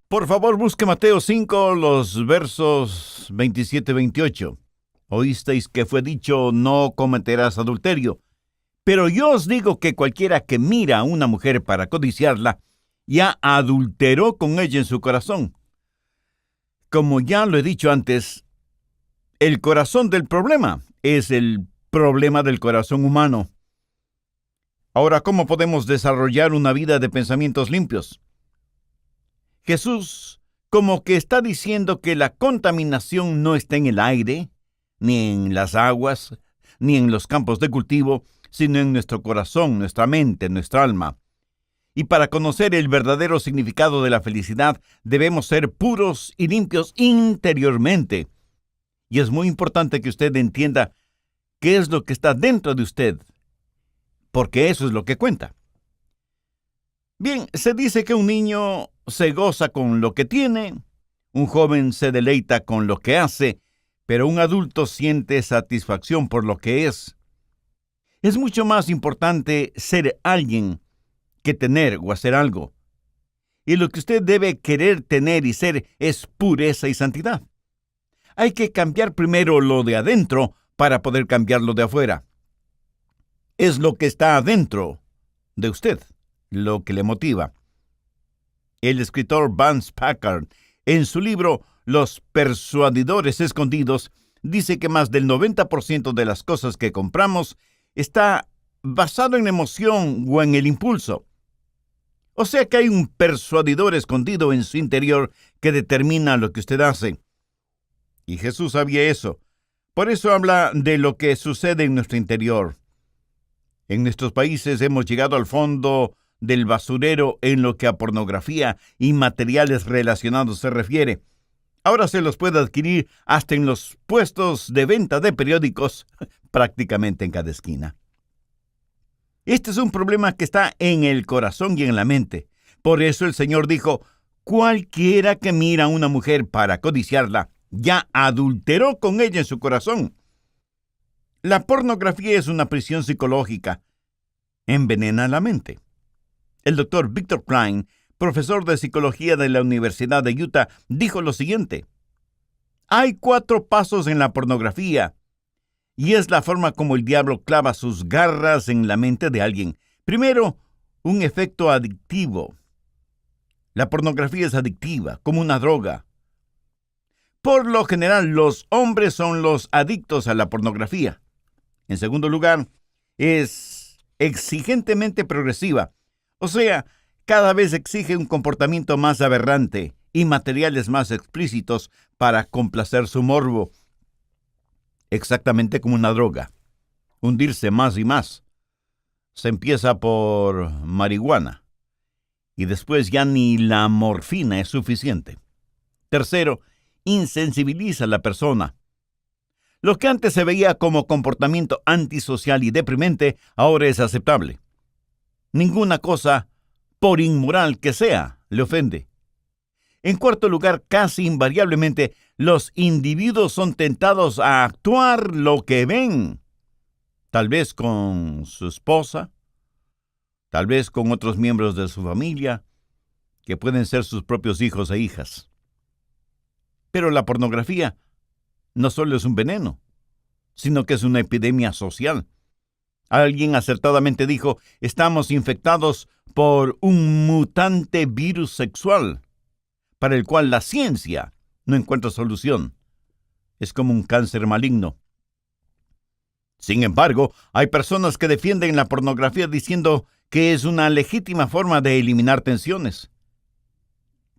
Por favor, busque Mateo 5, los versos 27 y 28. Oísteis que fue dicho, no cometerás adulterio. Pero yo os digo que cualquiera que mira a una mujer para codiciarla, ya adulteró con ella en su corazón. Como ya lo he dicho antes, el corazón del problema es el problema del corazón humano. Ahora, ¿cómo podemos desarrollar una vida de pensamientos limpios? Jesús como que está diciendo que la contaminación no está en el aire, ni en las aguas, ni en los campos de cultivo, sino en nuestro corazón, nuestra mente, nuestra alma. Y para conocer el verdadero significado de la felicidad, debemos ser puros y limpios interiormente. Y es muy importante que usted entienda qué es lo que está dentro de usted, porque eso es lo que cuenta. Bien, se dice que un niño se goza con lo que tiene, un joven se deleita con lo que hace, pero un adulto siente satisfacción por lo que es. Es mucho más importante ser alguien que tener o hacer algo. Y lo que usted debe querer tener y ser es pureza y santidad. Hay que cambiar primero lo de adentro para poder cambiar lo de afuera. Es lo que está adentro de usted lo que le motiva. El escritor Vance Packard, en su libro Los persuadidores escondidos, dice que más del 90% de las cosas que compramos está basado en la emoción o en el impulso. O sea que hay un persuadidor escondido en su interior que determina lo que usted hace. Y Jesús sabía eso. Por eso habla de lo que sucede en nuestro interior. En nuestros países hemos llegado al fondo del basurero en lo que a pornografía y materiales relacionados se refiere. Ahora se los puede adquirir hasta en los puestos de venta de periódicos, prácticamente en cada esquina. Este es un problema que está en el corazón y en la mente. Por eso el Señor dijo, cualquiera que mira a una mujer para codiciarla, ya adulteró con ella en su corazón. La pornografía es una prisión psicológica. Envenena la mente. El doctor Victor Klein, profesor de psicología de la Universidad de Utah, dijo lo siguiente: hay 4 pasos en la pornografía, y es la forma como el diablo clava sus garras en la mente de alguien. Primero, un efecto adictivo. La pornografía es adictiva, como una droga. Por lo general, los hombres son los adictos a la pornografía. En segundo lugar, es exigentemente progresiva. O sea, cada vez exige un comportamiento más aberrante y materiales más explícitos para complacer su morbo. Exactamente como una droga. Hundirse más y más. Se empieza por marihuana. Y después ya ni la morfina es suficiente. Tercero, insensibiliza a la persona. Lo que antes se veía como comportamiento antisocial y deprimente, ahora es aceptable. Ninguna cosa, por inmoral que sea, le ofende. En cuarto lugar, casi invariablemente, los individuos son tentados a actuar lo que ven. Tal vez con su esposa, tal vez con otros miembros de su familia, que pueden ser sus propios hijos e hijas. Pero la pornografía no solo es un veneno, sino que es una epidemia social. Alguien acertadamente dijo, estamos infectados por un mutante virus sexual, para el cual la ciencia no encuentra solución. Es como un cáncer maligno. Sin embargo, hay personas que defienden la pornografía diciendo que es una legítima forma de eliminar tensiones.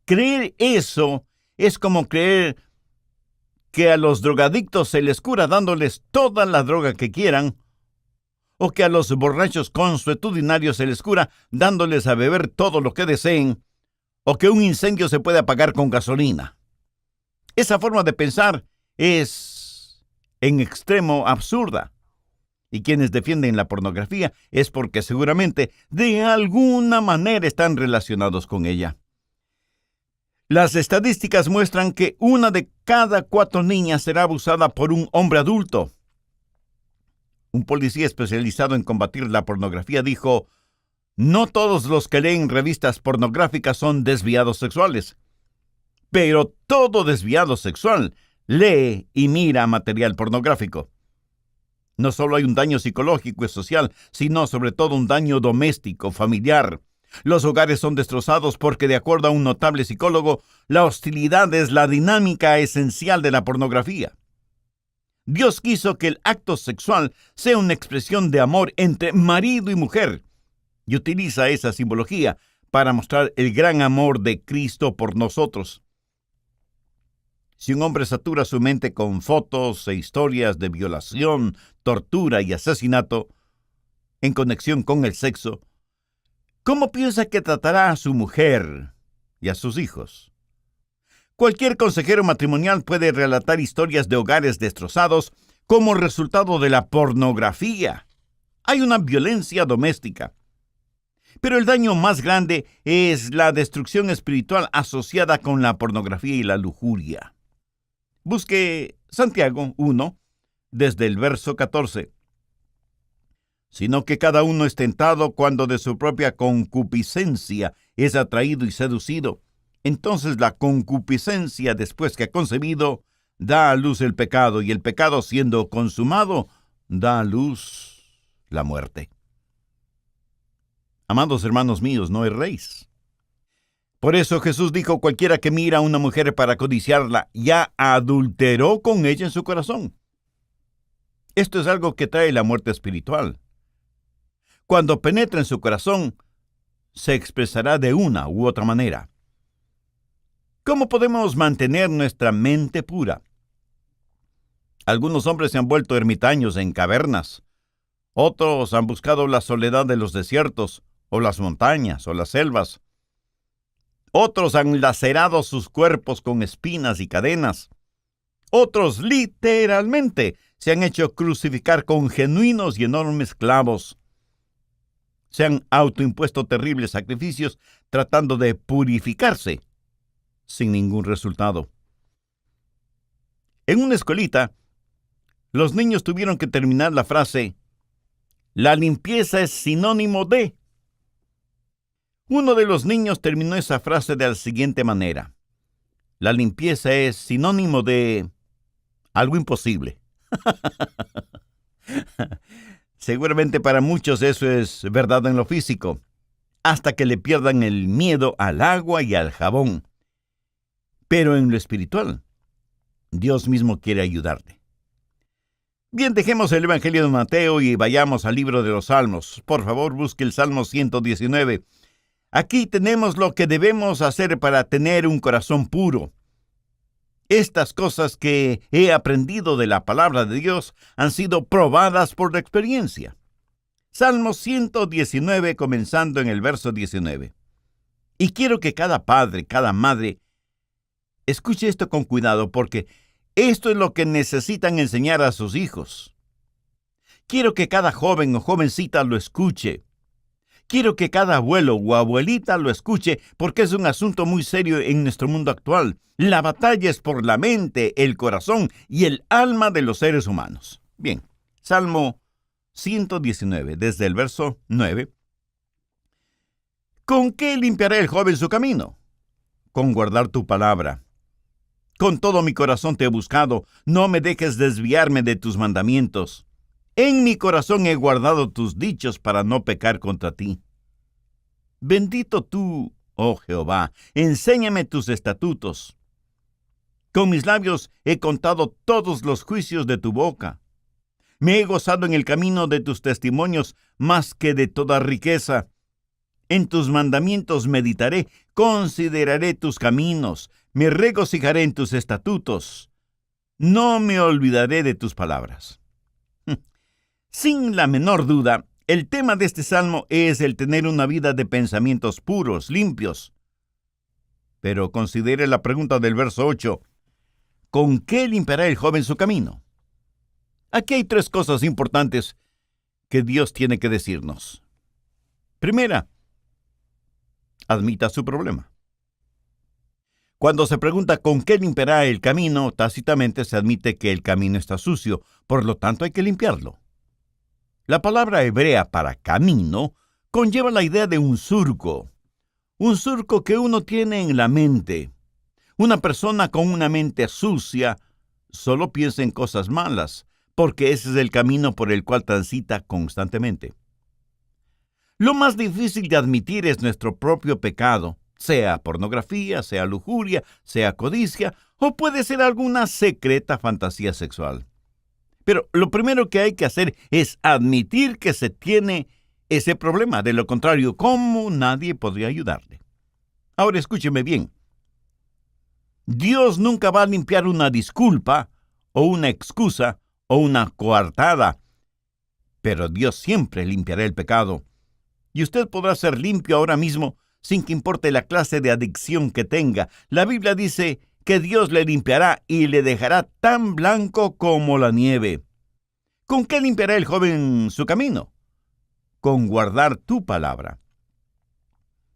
Creer eso es como creer que a los drogadictos se les cura dándoles toda la droga que quieran, o que a los borrachos consuetudinarios se les cura dándoles a beber todo lo que deseen, o que un incendio se puede apagar con gasolina. Esa forma de pensar es, en extremo, absurda. Y quienes defienden la pornografía es porque seguramente de alguna manera están relacionados con ella. Las estadísticas muestran que 1 de cada 4 niñas será abusada por un hombre adulto. Un policía especializado en combatir la pornografía dijo, no todos los que leen revistas pornográficas son desviados sexuales. Pero todo desviado sexual lee y mira material pornográfico. No solo hay un daño psicológico y social, sino sobre todo un daño doméstico, familiar. Los hogares son destrozados porque, de acuerdo a un notable psicólogo, la hostilidad es la dinámica esencial de la pornografía. Dios quiso que el acto sexual sea una expresión de amor entre marido y mujer, y utiliza esa simbología para mostrar el gran amor de Cristo por nosotros. Si un hombre satura su mente con fotos e historias de violación, tortura y asesinato en conexión con el sexo, ¿cómo piensa que tratará a su mujer y a sus hijos? Cualquier consejero matrimonial puede relatar historias de hogares destrozados como resultado de la pornografía. Hay una violencia doméstica. Pero el daño más grande es la destrucción espiritual asociada con la pornografía y la lujuria. Busque Santiago 1, desde el verso 14. Sino que cada uno es tentado cuando de su propia concupiscencia es atraído y seducido. Entonces la concupiscencia, después que ha concebido, da a luz el pecado, y el pecado, siendo consumado, da a luz la muerte. Amados hermanos míos, no erréis. Por eso Jesús dijo: cualquiera que mira a una mujer para codiciarla, ya adulteró con ella en su corazón. Esto es algo que trae la muerte espiritual. Cuando penetra en su corazón, se expresará de una u otra manera. ¿Cómo podemos mantener nuestra mente pura? Algunos hombres se han vuelto ermitaños en cavernas. Otros han buscado la soledad de los desiertos, o las montañas, o las selvas. Otros han lacerado sus cuerpos con espinas y cadenas. Otros, literalmente, se han hecho crucificar con genuinos y enormes clavos. Se han autoimpuesto terribles sacrificios tratando de purificarse, sin ningún resultado. En una escuelita, los niños tuvieron que terminar la frase: la limpieza es sinónimo de... Uno de los niños terminó esa frase de la siguiente manera: la limpieza es sinónimo de algo imposible. Seguramente para muchos eso es verdad en lo físico, hasta que le pierdan el miedo al agua y al jabón. Pero en lo espiritual, Dios mismo quiere ayudarte. Bien, dejemos el Evangelio de Mateo y vayamos al libro de los Salmos. Por favor, busque el Salmo 119. Aquí tenemos lo que debemos hacer para tener un corazón puro. Estas cosas que he aprendido de la palabra de Dios han sido probadas por la experiencia. Salmo 119, comenzando en el verso 19. Y quiero que cada padre, cada madre, escuche esto con cuidado, porque esto es lo que necesitan enseñar a sus hijos. Quiero que cada joven o jovencita lo escuche. Quiero que cada abuelo o abuelita lo escuche, porque es un asunto muy serio en nuestro mundo actual. La batalla es por la mente, el corazón y el alma de los seres humanos. Bien, Salmo 119, desde el verso 9. ¿Con qué limpiará el joven su camino? Con guardar tu palabra. Con todo mi corazón te he buscado, no me dejes desviarme de tus mandamientos. En mi corazón he guardado tus dichos para no pecar contra ti. Bendito tú, oh Jehová, enséñame tus estatutos. Con mis labios he contado todos los juicios de tu boca. Me he gozado en el camino de tus testimonios más que de toda riqueza. En tus mandamientos meditaré, consideraré tus caminos, me regocijaré en tus estatutos. No me olvidaré de tus palabras. Sin la menor duda, el tema de este salmo es el tener una vida de pensamientos puros, limpios. Pero considere la pregunta del verso 8. ¿Con qué limpiará el joven su camino? Aquí hay 3 cosas importantes que Dios tiene que decirnos. Primera, admita su problema. Cuando se pregunta con qué limpiará el camino, tácitamente se admite que el camino está sucio, por lo tanto hay que limpiarlo. La palabra hebrea para camino conlleva la idea de un surco que uno tiene en la mente, Una persona con una mente sucia solo piensa en cosas malas, porque ese es el camino por el cual transita constantemente. Lo más difícil de admitir es nuestro propio pecado, sea pornografía, sea lujuria, sea codicia, o puede ser alguna secreta fantasía sexual. Pero lo primero que hay que hacer es admitir que se tiene ese problema. De lo contrario, ¿cómo nadie podría ayudarle? Ahora escúcheme bien. Dios nunca va a limpiar una disculpa, o una excusa, o una coartada, pero Dios siempre limpiará el pecado. Y usted podrá ser limpio ahora mismo sin que importe la clase de adicción que tenga. La Biblia dice que Dios le limpiará y le dejará tan blanco como la nieve. ¿Con qué limpiará el joven su camino? Con guardar tu palabra.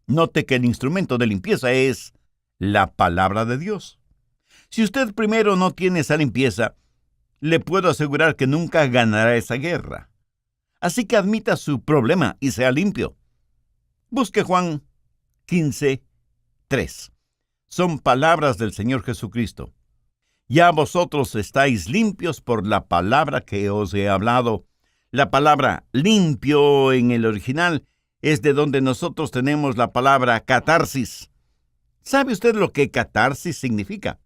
Note que el instrumento de limpieza es la palabra de Dios. Si usted primero no tiene esa limpieza, le puedo asegurar que nunca ganará esa guerra. Así que admita su problema y sea limpio. Busque Juan 15:3. Son palabras del Señor Jesucristo. Ya vosotros estáis limpios por la palabra que os he hablado. La palabra limpio en el original es de donde nosotros tenemos la palabra catarsis. ¿Sabe usted lo que catarsis significa?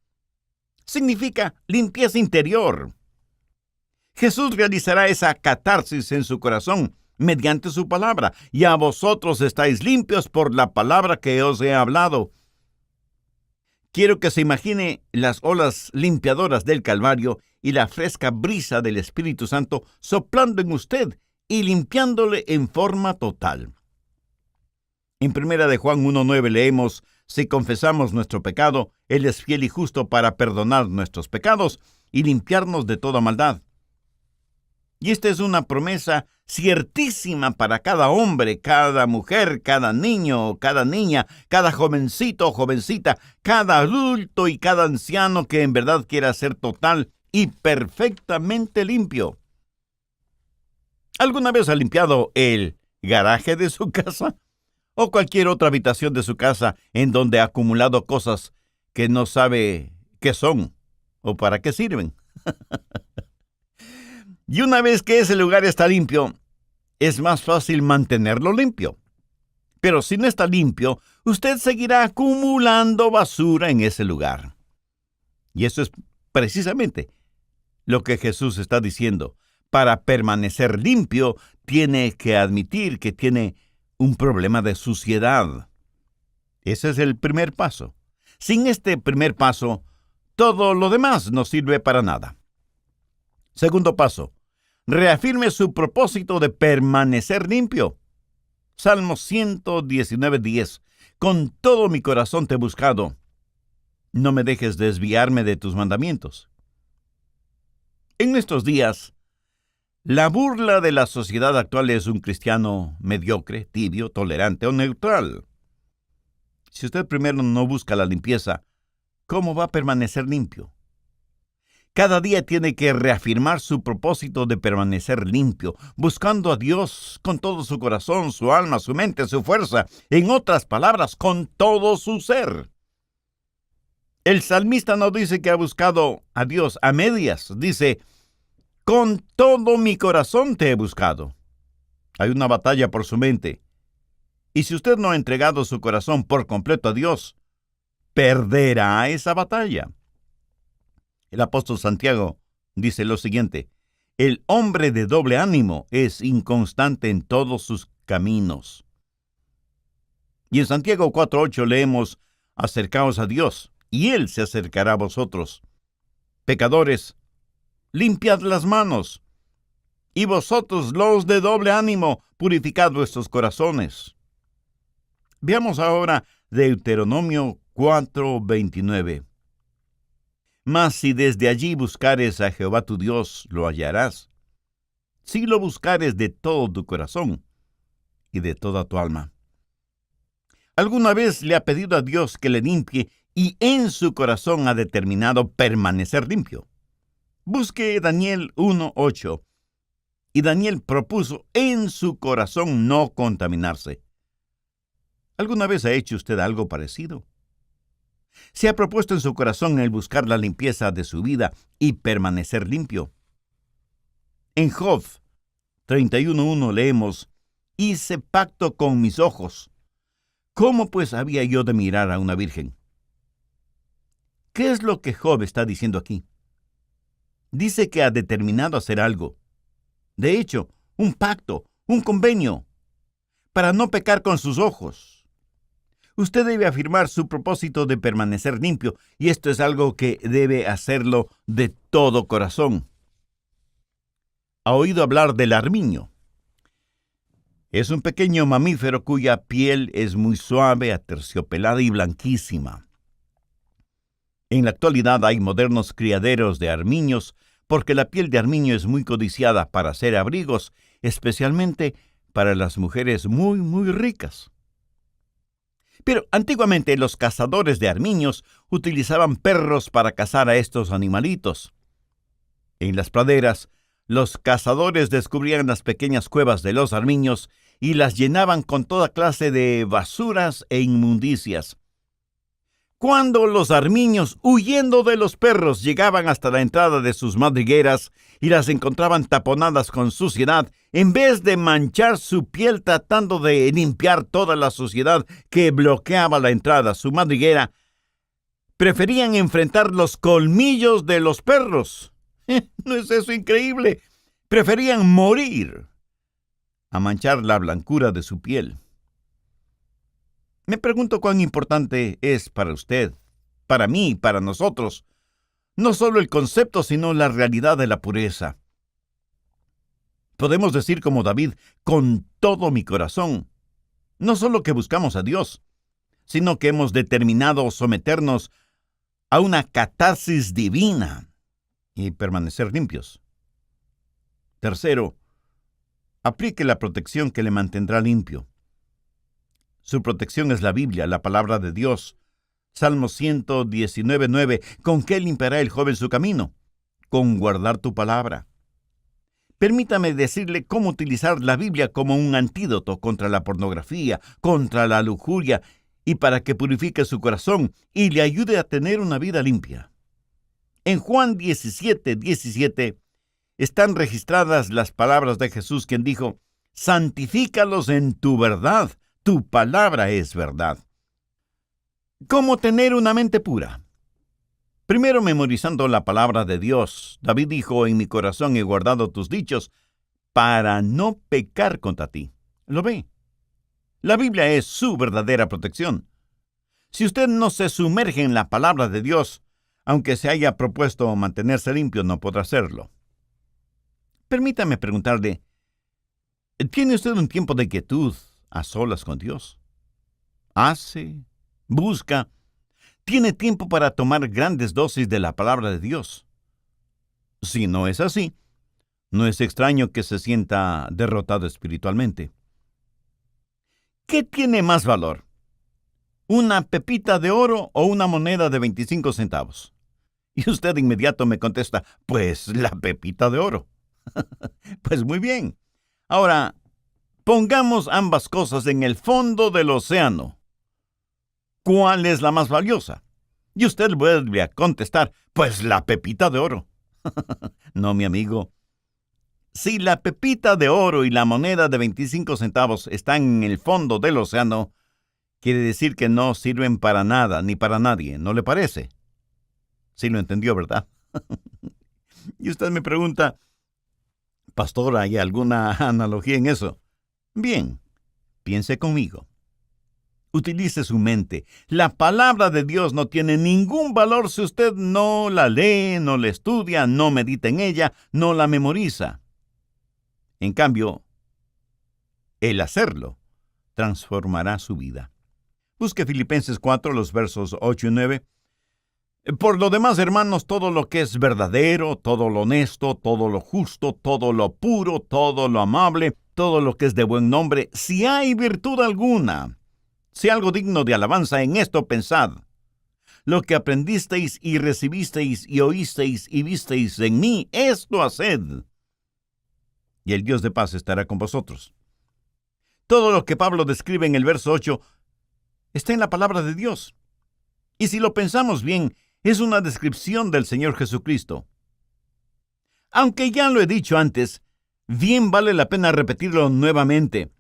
Significa limpieza interior. Jesús realizará esa catarsis en su corazón mediante su palabra. Y a vosotros estáis limpios por la palabra que os he hablado. Quiero que se imagine las olas limpiadoras del Calvario y la fresca brisa del Espíritu Santo soplando en usted y limpiándole en forma total. En 1 de Juan 1:9 leemos: si confesamos nuestro pecado, Él es fiel y justo para perdonar nuestros pecados y limpiarnos de toda maldad. Y esta es una promesa ciertísima para cada hombre, cada mujer, cada niño, cada niña, cada jovencito o jovencita, cada adulto y cada anciano que en verdad quiera ser total y perfectamente limpio. ¿Alguna vez ha limpiado el garaje de su casa? ¿O cualquier otra habitación de su casa en donde ha acumulado cosas que no sabe qué son o para qué sirven? Y una vez que ese lugar está limpio, es más fácil mantenerlo limpio. Pero si no está limpio, usted seguirá acumulando basura en ese lugar. Y eso es precisamente lo que Jesús está diciendo. Para permanecer limpio, tiene que admitir que tiene un problema de suciedad. Ese es el primer paso. Sin este primer paso, todo lo demás no sirve para nada. Segundo paso. Reafirme su propósito de permanecer limpio. Salmo 119:10. Con todo mi corazón te he buscado. No me dejes desviarme de tus mandamientos. En estos días, la burla de la sociedad actual es un cristiano mediocre, tibio, tolerante o neutral. Si usted primero no busca la limpieza, ¿cómo va a permanecer limpio? Cada día tiene que reafirmar su propósito de permanecer limpio, buscando a Dios con todo su corazón, su alma, su mente, su fuerza. En otras palabras, con todo su ser. El salmista no dice que ha buscado a Dios a medias. Dice: con todo mi corazón te he buscado. Hay una batalla por su mente. Y si usted no ha entregado su corazón por completo a Dios, perderá esa batalla. El apóstol Santiago dice lo siguiente: el hombre de doble ánimo es inconstante en todos sus caminos. Y en Santiago 4:8 leemos: acercaos a Dios, y Él se acercará a vosotros. Pecadores, limpiad las manos. Y vosotros, los de doble ánimo, purificad vuestros corazones. Veamos ahora Deuteronomio 4:29. Mas si desde allí buscares a Jehová tu Dios, lo hallarás, si lo buscares de todo tu corazón y de toda tu alma. ¿Alguna vez le ha pedido a Dios que le limpie y en su corazón ha determinado permanecer limpio? Busque Daniel 1:8. Y Daniel propuso en su corazón no contaminarse. ¿Alguna vez ha hecho usted algo parecido? ¿Se ha propuesto en su corazón el buscar la limpieza de su vida y permanecer limpio? En Job 31:1 leemos: «Hice pacto con mis ojos. ¿Cómo pues había yo de mirar a una virgen?». ¿Qué es lo que Job está diciendo aquí? Dice que ha determinado hacer algo. De hecho, un pacto, un convenio, para no pecar con sus ojos. Usted debe afirmar su propósito de permanecer limpio, y esto es algo que debe hacerlo de todo corazón. ¿Ha oído hablar del armiño? Es un pequeño mamífero cuya piel es muy suave, aterciopelada y blanquísima. En la actualidad hay modernos criaderos de armiños porque la piel de armiño es muy codiciada para hacer abrigos, especialmente para las mujeres muy, muy ricas. Pero antiguamente los cazadores de armiños utilizaban perros para cazar a estos animalitos. En las praderas, los cazadores descubrían las pequeñas cuevas de los armiños y las llenaban con toda clase de basuras e inmundicias. Cuando los armiños, huyendo de los perros, llegaban hasta la entrada de sus madrigueras y las encontraban taponadas con suciedad, en vez de manchar su piel tratando de limpiar toda la suciedad que bloqueaba la entrada a su madriguera, preferían enfrentar los colmillos de los perros. ¿No es eso increíble? Preferían morir a manchar la blancura de su piel. Me pregunto cuán importante es para usted, para mí, para nosotros, no solo el concepto, sino la realidad de la pureza. Podemos decir como David: con todo mi corazón, no solo que buscamos a Dios, sino que hemos determinado someternos a una catarsis divina y permanecer limpios. Tercero, aplique la protección que le mantendrá limpio. Su protección es la Biblia, la palabra de Dios. Salmo 119:9. ¿Con qué limpiará el joven su camino? Con guardar tu palabra. Permítame decirle cómo utilizar la Biblia como un antídoto contra la pornografía, contra la lujuria, y para que purifique su corazón y le ayude a tener una vida limpia. En Juan 17:17 están registradas las palabras de Jesús, quien dijo: «Santifícalos en tu verdad. Tu palabra es verdad». ¿Cómo tener una mente pura? Primero, memorizando la palabra de Dios. David dijo: «En mi corazón he guardado tus dichos para no pecar contra ti». ¿Lo ve? La Biblia es su verdadera protección. Si usted no se sumerge en la palabra de Dios, aunque se haya propuesto mantenerse limpio, no podrá hacerlo. Permítame preguntarle, ¿tiene usted un tiempo de quietud a solas con Dios? ¿Hace? ¿Busca? ¿Tiene tiempo para tomar grandes dosis de la palabra de Dios? Si no es así, no es extraño que se sienta derrotado espiritualmente. ¿Qué tiene más valor? ¿Una pepita de oro o una moneda de 25 centavos? Y usted de inmediato me contesta: pues la pepita de oro. Pues muy bien. Ahora, pongamos ambas cosas en el fondo del océano. ¿Cuál es la más valiosa? Y usted vuelve a contestar: pues la pepita de oro. No, mi amigo. Si la pepita de oro y la moneda de 25 centavos están en el fondo del océano, quiere decir que no sirven para nada ni para nadie, ¿no le parece? Sí lo entendió, ¿verdad? Y usted me pregunta: pastor, ¿hay alguna analogía en eso? Bien, piense conmigo. Utilice su mente. La palabra de Dios no tiene ningún valor si usted no la lee, no la estudia, no medita en ella, no la memoriza. En cambio, el hacerlo transformará su vida. Busque Filipenses 4, los versos 8 y 9. Por lo demás, hermanos, todo lo que es verdadero, todo lo honesto, todo lo justo, todo lo puro, todo lo amable, todo lo que es de buen nombre, si hay virtud alguna, si algo digno de alabanza, en esto pensad. Lo que aprendisteis y recibisteis y oísteis y visteis en mí, esto haced, y el Dios de paz estará con vosotros. Todo lo que Pablo describe en el verso 8 está en la palabra de Dios. Y si lo pensamos bien, es una descripción del Señor Jesucristo. Aunque ya lo he dicho antes, bien vale la pena repetirlo nuevamente.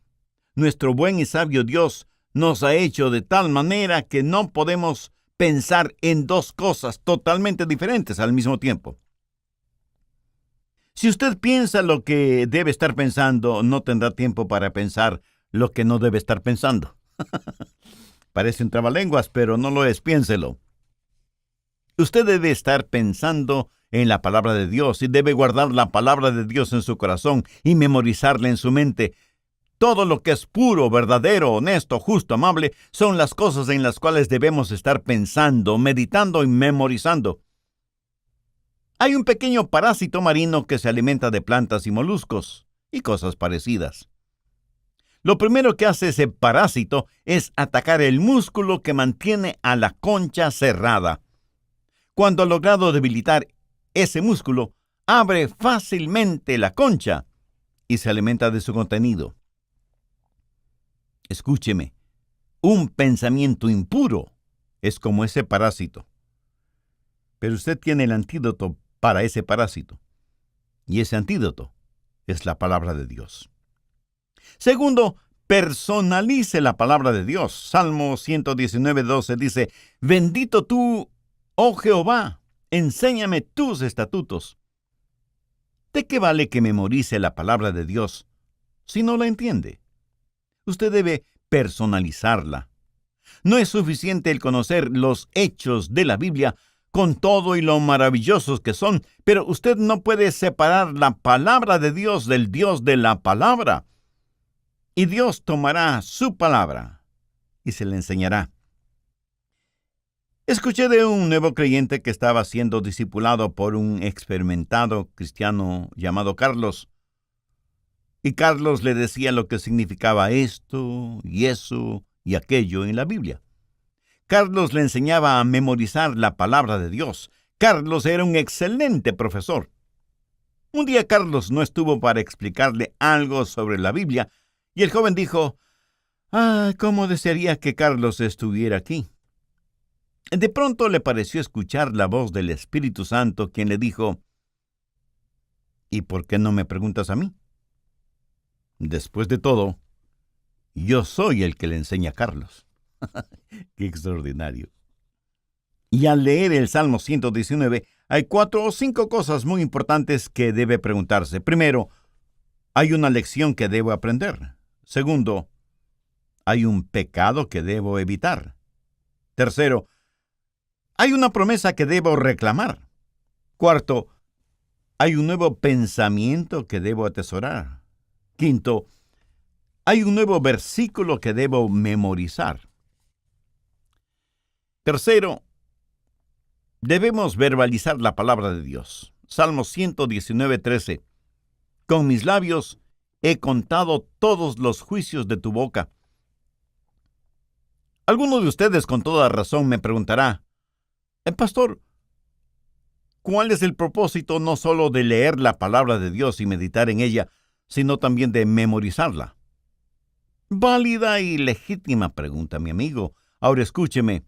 Nuestro buen y sabio Dios nos ha hecho de tal manera que no podemos pensar en dos cosas totalmente diferentes al mismo tiempo. Si usted piensa lo que debe estar pensando, no tendrá tiempo para pensar lo que no debe estar pensando. Parece un trabalenguas, pero no lo es, piénselo. Usted debe estar pensando en la palabra de Dios y debe guardar la palabra de Dios en su corazón y memorizarla en su mente. Todo lo que es puro, verdadero, honesto, justo, amable, son las cosas en las cuales debemos estar pensando, meditando y memorizando. Hay un pequeño parásito marino que se alimenta de plantas y moluscos y cosas parecidas. Lo primero que hace ese parásito es atacar el músculo que mantiene a la concha cerrada. Cuando ha logrado debilitar ese músculo, abre fácilmente la concha y se alimenta de su contenido. Escúcheme, un pensamiento impuro es como ese parásito. Pero usted tiene el antídoto para ese parásito. Y ese antídoto es la palabra de Dios. Segundo, personalice la palabra de Dios. Salmo 119:12 dice, bendito tú, oh Jehová, enséñame tus estatutos. ¿De qué vale que memorice la palabra de Dios si no la entiende? Usted debe personalizarla. No es suficiente el conocer los hechos de la Biblia con todo y lo maravillosos que son, pero usted no puede separar la palabra de Dios del Dios de la palabra. Y Dios tomará su palabra y se le enseñará. Escuché de un nuevo creyente que estaba siendo discipulado por un experimentado cristiano llamado Carlos. Y Carlos le decía lo que significaba esto y eso y aquello en la Biblia. Carlos le enseñaba a memorizar la palabra de Dios. Carlos era un excelente profesor. Un día Carlos no estuvo para explicarle algo sobre la Biblia y el joven dijo, cómo desearía que Carlos estuviera aquí. De pronto le pareció escuchar la voz del Espíritu Santo, quien le dijo, ¿y por qué no me preguntas a mí? Después de todo, yo soy el que le enseña a Carlos. ¡Qué extraordinario! Y al leer el Salmo 119, hay 4 o 5 cosas muy importantes que debe preguntarse. Primero, ¿hay una lección que debo aprender? Segundo, ¿hay un pecado que debo evitar? Tercero, ¿hay una promesa que debo reclamar? Cuarto, ¿hay un nuevo pensamiento que debo atesorar? Quinto, ¿hay un nuevo versículo que debo memorizar? Tercero, debemos verbalizar la palabra de Dios. Salmo 119:13. Con mis labios he contado todos los juicios de tu boca. Alguno de ustedes con toda razón me preguntará, Pastor, ¿cuál es el propósito no solo de leer la palabra de Dios y meditar en ella, sino también de memorizarla? Válida y legítima pregunta, mi amigo. Ahora escúcheme.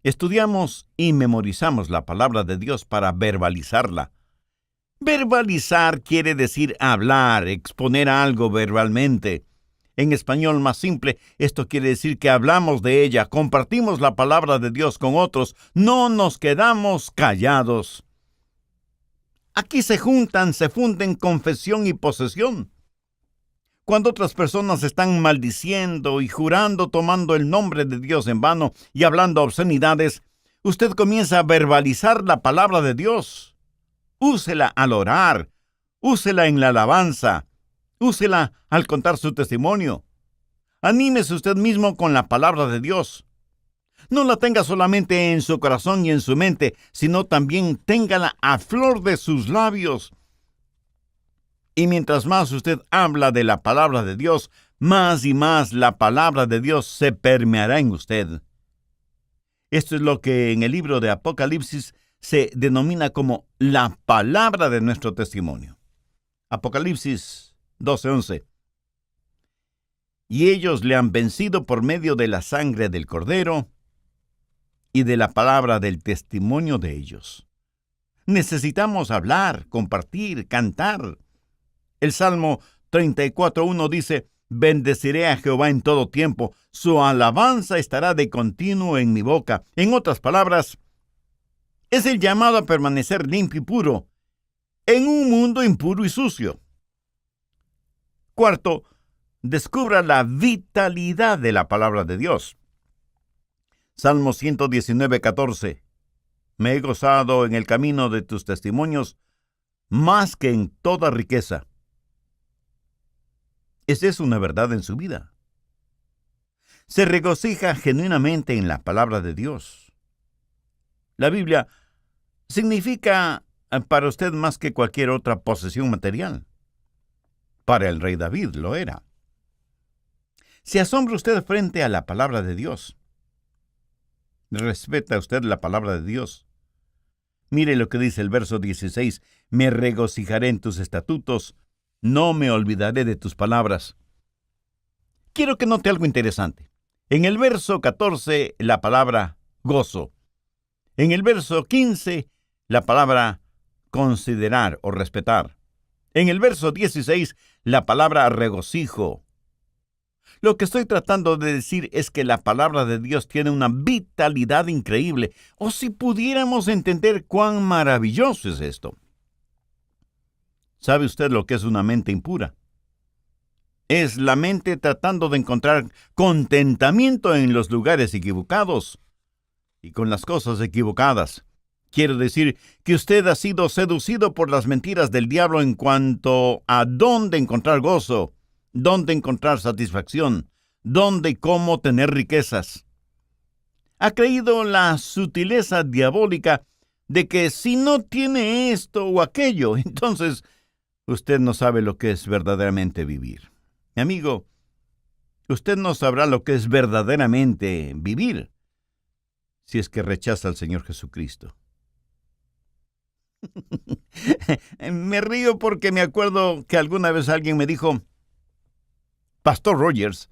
Estudiamos y memorizamos la palabra de Dios para verbalizarla. Verbalizar quiere decir hablar, exponer algo verbalmente. En español más simple, esto quiere decir que hablamos de ella, compartimos la palabra de Dios con otros, no nos quedamos callados. Aquí se funden confesión y posesión. Cuando otras personas están maldiciendo y jurando tomando el nombre de Dios en vano y hablando obscenidades, usted comienza a verbalizar la palabra de Dios. Úsela al orar, úsela en la alabanza, úsela al contar su testimonio. Anímese usted mismo con la palabra de Dios. No la tenga solamente en su corazón y en su mente, sino también téngala a flor de sus labios. Y mientras más usted habla de la palabra de Dios, más y más la palabra de Dios se permeará en usted. Esto es lo que en el libro de Apocalipsis se denomina como la palabra de nuestro testimonio. Apocalipsis 12:11. Y ellos le han vencido por medio de la sangre del Cordero y de la palabra del testimonio de ellos. Necesitamos hablar, compartir, cantar. El Salmo 34:1 dice: Bendeciré a Jehová en todo tiempo, su alabanza estará de continuo en mi boca. En otras palabras, es el llamado a permanecer limpio y puro en un mundo impuro y sucio. Cuarto, descubra la vitalidad de la palabra de Dios. Salmo 119:14. Me he gozado en el camino de tus testimonios más que en toda riqueza. Esa es una verdad en su vida. Se regocija genuinamente en la palabra de Dios. La Biblia significa para usted más que cualquier otra posesión material. Para el rey David lo era. ¿Se asombra usted frente a la palabra de Dios? ¿Respeta usted la palabra de Dios? Mire lo que dice el verso 16. Me regocijaré en tus estatutos, no me olvidaré de tus palabras. Quiero que note algo interesante. En el verso 14, la palabra gozo. En el verso 15, la palabra considerar o respetar. En el verso 16, la palabra regocijo. Lo que estoy tratando de decir es que la palabra de Dios tiene una vitalidad increíble. O si pudiéramos entender cuán maravilloso es esto. ¿Sabe usted lo que es una mente impura? Es la mente tratando de encontrar contentamiento en los lugares equivocados y con las cosas equivocadas. Quiero decir que usted ha sido seducido por las mentiras del diablo en cuanto a dónde encontrar gozo, dónde encontrar satisfacción, dónde y cómo tener riquezas. Ha creído la sutileza diabólica de que si no tiene esto o aquello, entonces usted no sabe lo que es verdaderamente vivir. Mi amigo, usted no sabrá lo que es verdaderamente vivir si es que rechaza al Señor Jesucristo. Me río porque me acuerdo que alguna vez alguien me dijo: Pastor Rogers,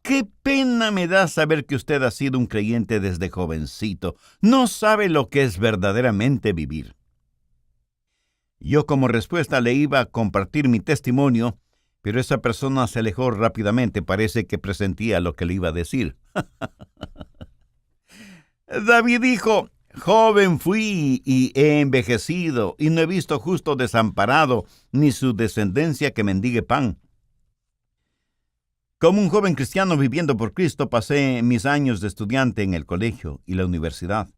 qué pena me da saber que usted ha sido un creyente desde jovencito. No sabe lo que es verdaderamente vivir. Yo como respuesta le iba a compartir mi testimonio, pero esa persona se alejó rápidamente. Parece que presentía lo que le iba a decir. David dijo: joven fui y he envejecido, y no he visto justo desamparado, ni su descendencia que mendigue pan. Como un joven cristiano viviendo por Cristo, pasé mis años de estudiante en el colegio y la universidad.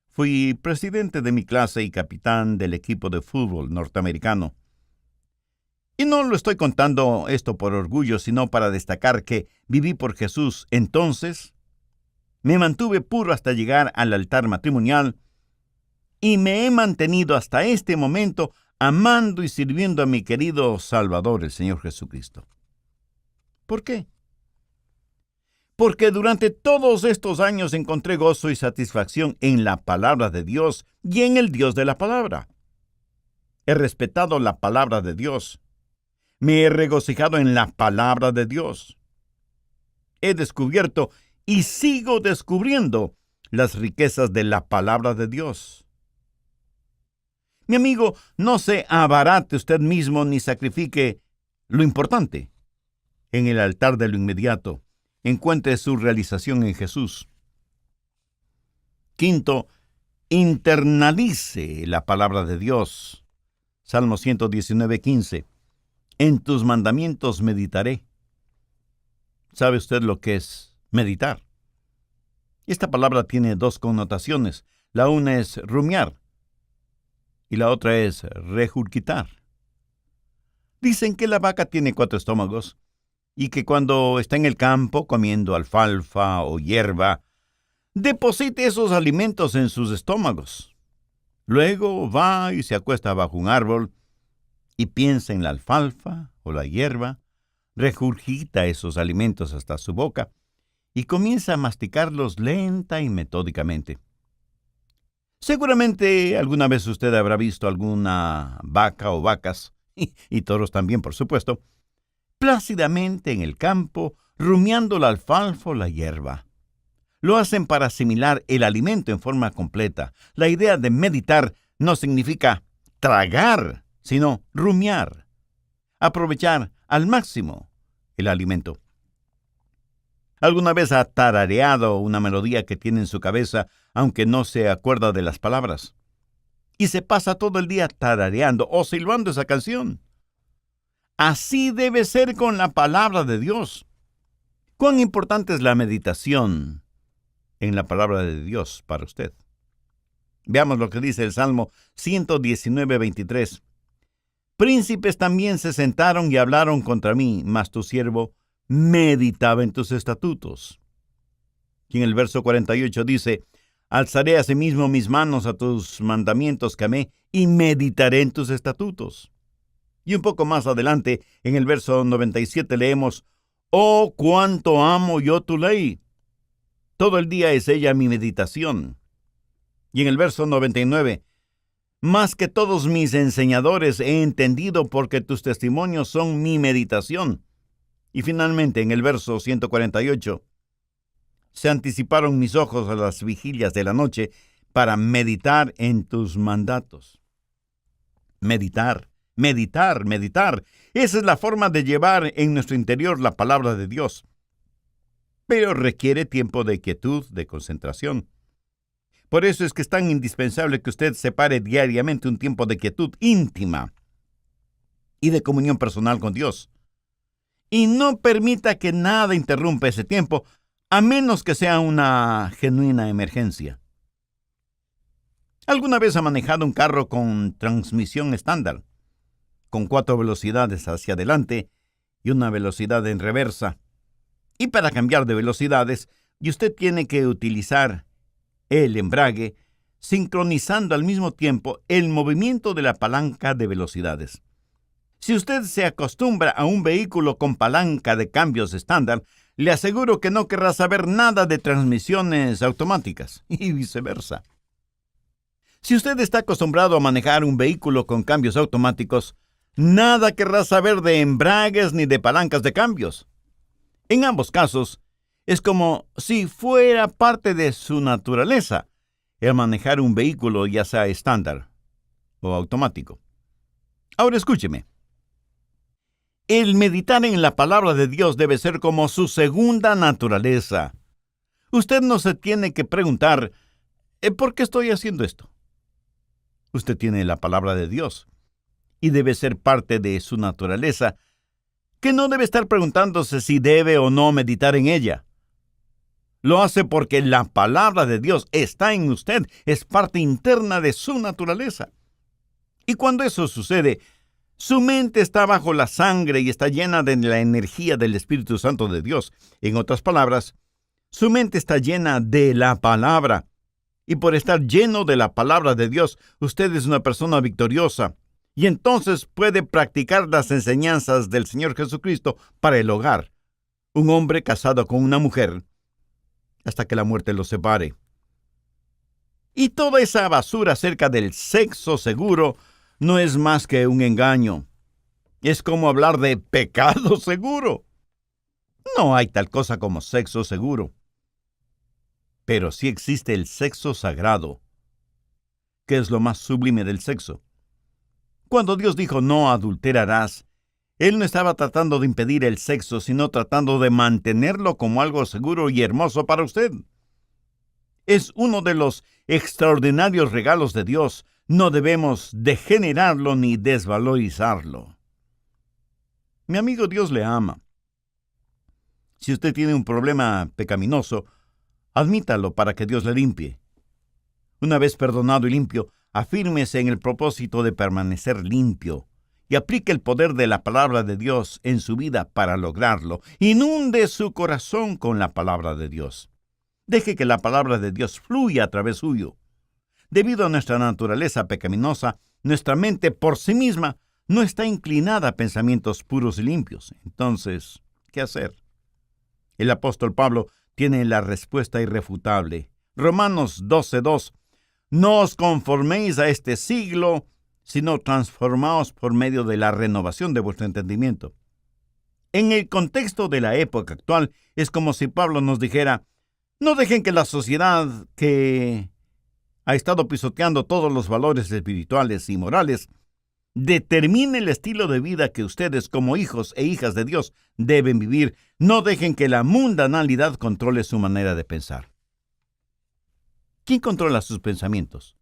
Fui presidente de mi clase y capitán del equipo de fútbol norteamericano. Y no lo estoy contando esto por orgullo, sino para destacar que viví por Jesús. Entonces, me mantuve puro hasta llegar al altar matrimonial y me he mantenido hasta este momento amando y sirviendo a mi querido Salvador, el Señor Jesucristo. ¿Por qué? Porque durante todos estos años encontré gozo y satisfacción en la palabra de Dios y en el Dios de la palabra. He respetado la palabra de Dios. Me he regocijado en la palabra de Dios. He descubierto y sigo descubriendo las riquezas de la palabra de Dios. Mi amigo, no se abarate usted mismo ni sacrifique lo importante. En el altar de lo inmediato, encuentre su realización en Jesús. Quinto, internalice la palabra de Dios. Salmo 119:15. En tus mandamientos meditaré. ¿Sabe usted lo que es meditar? Esta palabra tiene dos connotaciones. La una es rumiar y la otra es regurgitar. Dicen que la vaca tiene 4 estómagos y que cuando está en el campo comiendo alfalfa o hierba, deposita esos alimentos en sus estómagos. Luego va y se acuesta bajo un árbol y piensa en la alfalfa o la hierba, regurgita esos alimentos hasta su boca y comienza a masticarlos lenta y metódicamente. Seguramente alguna vez usted habrá visto alguna vaca o vacas, y toros también, por supuesto, plácidamente en el campo, rumiando la alfalfa o la hierba. Lo hacen para asimilar el alimento en forma completa. La idea de meditar no significa tragar, sino rumiar, aprovechar al máximo el alimento. ¿Alguna vez ha tarareado una melodía que tiene en su cabeza, aunque no se acuerda de las palabras? Y se pasa todo el día tarareando o silbando esa canción. Así debe ser con la palabra de Dios. ¿Cuán importante es la meditación en la palabra de Dios para usted? Veamos lo que dice el Salmo 119:23. Príncipes también se sentaron y hablaron contra mí, mas tu siervo meditaba en tus estatutos. Y en el verso 48 dice, alzaré asimismo mis manos a tus mandamientos que amé y meditaré en tus estatutos. Y un poco más adelante, en el verso 97 leemos, oh, cuánto amo yo tu ley. Todo el día es ella mi meditación. Y en el verso 99, más que todos mis enseñadores he entendido porque tus testimonios son mi meditación. Y finalmente, en el verso 148, se anticiparon mis ojos a las vigilias de la noche para meditar en tus mandatos. Meditar, meditar, meditar. Esa es la forma de llevar en nuestro interior la palabra de Dios. Pero requiere tiempo de quietud, de concentración. Por eso es que es tan indispensable que usted separe diariamente un tiempo de quietud íntima y de comunión personal con Dios. Y no permita que nada interrumpa ese tiempo, a menos que sea una genuina emergencia. ¿Alguna vez ha manejado un carro con transmisión estándar, con 4 velocidades hacia adelante y una velocidad en reversa? Y para cambiar de velocidades, y usted tiene que utilizar el embrague, sincronizando al mismo tiempo el movimiento de la palanca de velocidades. Si usted se acostumbra a un vehículo con palanca de cambios estándar, le aseguro que no querrá saber nada de transmisiones automáticas, y viceversa. Si usted está acostumbrado a manejar un vehículo con cambios automáticos, nada querrá saber de embragues ni de palancas de cambios. En ambos casos, es como si fuera parte de su naturaleza el manejar un vehículo ya sea estándar o automático. Ahora escúcheme. El meditar en la palabra de Dios debe ser como su segunda naturaleza. Usted no se tiene que preguntar, ¿por qué estoy haciendo esto? Usted tiene la palabra de Dios y debe ser parte de su naturaleza, que no debe estar preguntándose si debe o no meditar en ella. Lo hace porque la palabra de Dios está en usted, es parte interna de su naturaleza. Y cuando eso sucede, su mente está bajo la sangre y está llena de la energía del Espíritu Santo de Dios. En otras palabras, su mente está llena de la palabra. Y por estar lleno de la palabra de Dios, usted es una persona victoriosa. Y entonces puede practicar las enseñanzas del Señor Jesucristo para el hogar. Un hombre casado con una mujer, hasta que la muerte los separe. Y toda esa basura acerca del sexo seguro no es más que un engaño. Es como hablar de pecado seguro. No hay tal cosa como sexo seguro. Pero sí existe el sexo sagrado, que es lo más sublime del sexo. Cuando Dios dijo no adulterarás, Él no estaba tratando de impedir el sexo, sino tratando de mantenerlo como algo seguro y hermoso para usted. Es uno de los extraordinarios regalos de Dios. No debemos degenerarlo ni desvalorizarlo. Mi amigo, Dios le ama. Si usted tiene un problema pecaminoso, admítalo para que Dios le limpie. Una vez perdonado y limpio, afírmese en el propósito de permanecer limpio y aplique el poder de la palabra de Dios en su vida para lograrlo. Inunde su corazón con la palabra de Dios. Deje que la palabra de Dios fluya a través suyo. Debido a nuestra naturaleza pecaminosa, nuestra mente por sí misma no está inclinada a pensamientos puros y limpios. Entonces, ¿qué hacer? El apóstol Pablo tiene la respuesta irrefutable. Romanos 12:2. No os conforméis a este siglo, sino transformaos por medio de la renovación de vuestro entendimiento. En el contexto de la época actual, es como si Pablo nos dijera, No dejen que la sociedad que ha estado pisoteando todos los valores espirituales y morales determine el estilo de vida que ustedes como hijos e hijas de Dios deben vivir. No dejen que la mundanalidad controle su manera de pensar. ¿Quién controla sus pensamientos?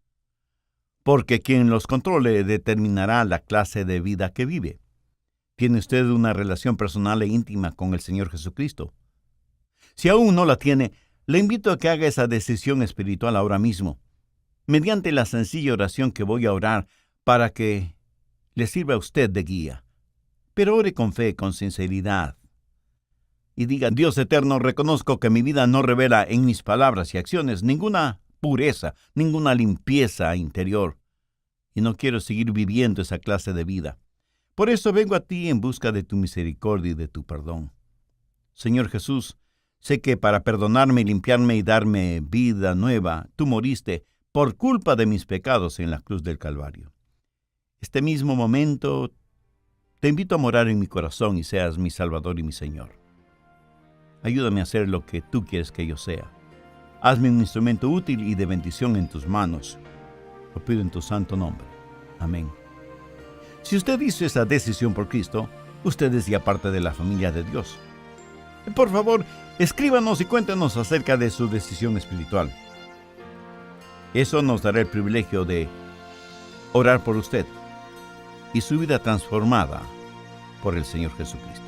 Porque quien los controle determinará la clase de vida que vive. ¿Tiene usted una relación personal e íntima con el Señor Jesucristo? Si aún no la tiene, le invito a que haga esa decisión espiritual ahora mismo, mediante la sencilla oración que voy a orar para que le sirva a usted de guía. Pero ore con fe, con sinceridad. Y diga: Dios eterno, reconozco que mi vida no revela en mis palabras y acciones ninguna pureza, ninguna limpieza interior. Y no quiero seguir viviendo esa clase de vida. Por eso vengo a ti en busca de tu misericordia y de tu perdón. Señor Jesús, sé que para perdonarme, limpiarme y darme vida nueva, tú moriste por culpa de mis pecados en la cruz del Calvario. Este mismo momento te invito a morar en mi corazón y seas mi Salvador y mi Señor. Ayúdame a hacer lo que tú quieres que yo sea. Hazme un instrumento útil y de bendición en tus manos. Lo pido en tu santo nombre. Amén. Si usted hizo esa decisión por Cristo, usted es ya parte de la familia de Dios. Por favor, escríbanos y cuéntanos acerca de su decisión espiritual. Eso nos dará el privilegio de orar por usted y su vida transformada por el Señor Jesucristo.